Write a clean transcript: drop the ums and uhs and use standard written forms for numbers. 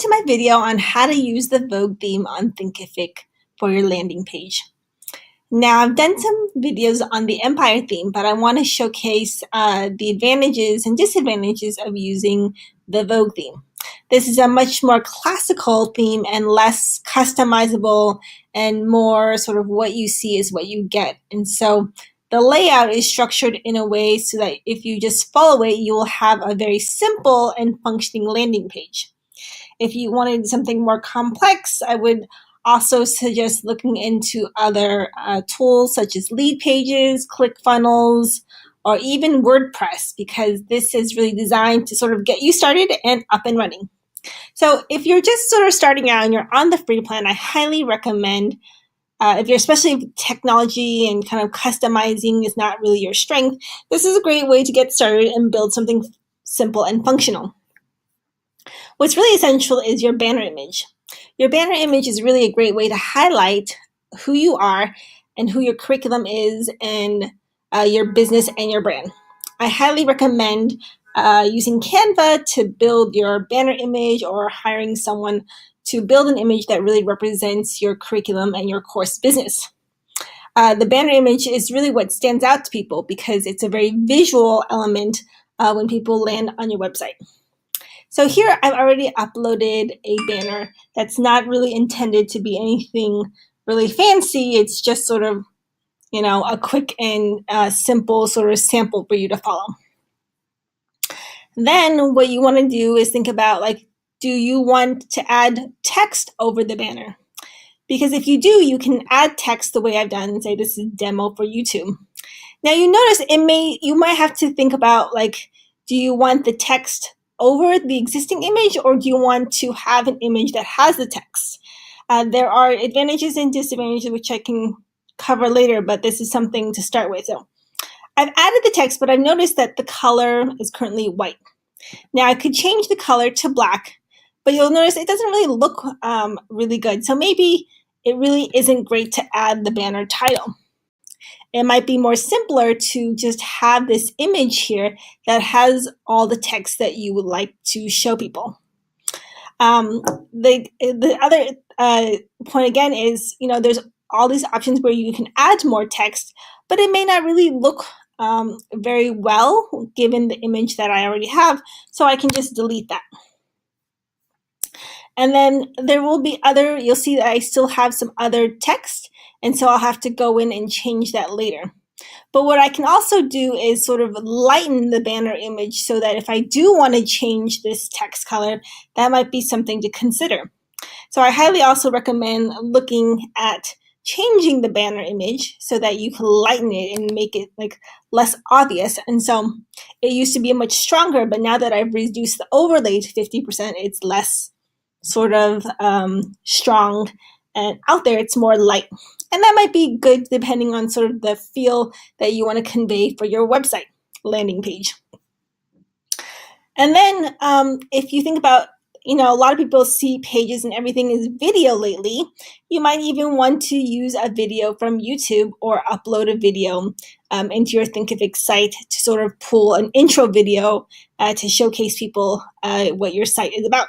to my video on how to use the Vogue theme on Thinkific for your landing page. Now, I've done some videos on the Empire theme, but I want to showcase the advantages and disadvantages of using the Vogue theme. This is a much more classical theme and less customizable and more sort of what you see is what you get. And so the layout is structured in a way so that if you just follow it, you will have a very simple and functioning landing page. If you wanted something more complex, I would also suggest looking into other tools such as lead pages, ClickFunnels, or even WordPress, because this is really designed to sort of get you started and up and running. So if you're just sort of starting out and you're on the free plan, I highly recommend, if you're especially technology and kind of customizing is not really your strength, this is a great way to get started and build something simple and functional. What's really essential is your banner image. Your banner image is really a great way to highlight who you are and who your curriculum is and your business and your brand. I highly recommend using Canva to build your banner image or hiring someone to build an image that really represents your curriculum and your course business. The banner image is really what stands out to people because it's a very visual element when people land on your website. So here I've already uploaded a banner that's not really intended to be anything really fancy. It's just sort of, a quick and simple sort of sample for you to follow. Then what you want to do is think about, do you want to add text over the banner? Because if you do, you can add text the way I've done and say this is demo for YouTube. Now you notice you might have to think about, do you want the text over the existing image, or do you want to have an image that has the text? There are advantages and disadvantages which I can cover later, but this is something to start with. So I've added the text, but I've noticed that the color is currently white. Now I could change the color to black, but you'll notice it doesn't really look really good. So maybe it really isn't great to add the banner title. It might be more simpler to just have this image here that has all the text that you would like to show people. The other point again is, there's all these options where you can add more text, but it may not really look very well given the image that I already have, so I can just delete that. And then there will be you'll see that I still have some other text, and so I'll have to go in and change that later. But what I can also do is sort of lighten the banner image so that if I do want to change this text color, that might be something to consider. So I highly also recommend looking at changing the banner image so that you can lighten it and make it less obvious. And so it used to be much stronger, but now that I've reduced the overlay to 50%, it's less sort of strong and out there. It's more light. And that might be good depending on sort of the feel that you want to convey for your website landing page. And then if you think about, a lot of people see pages and everything is video lately. You might even want to use a video from YouTube or upload a video into your Thinkific site to sort of pull an intro video to showcase people what your site is about.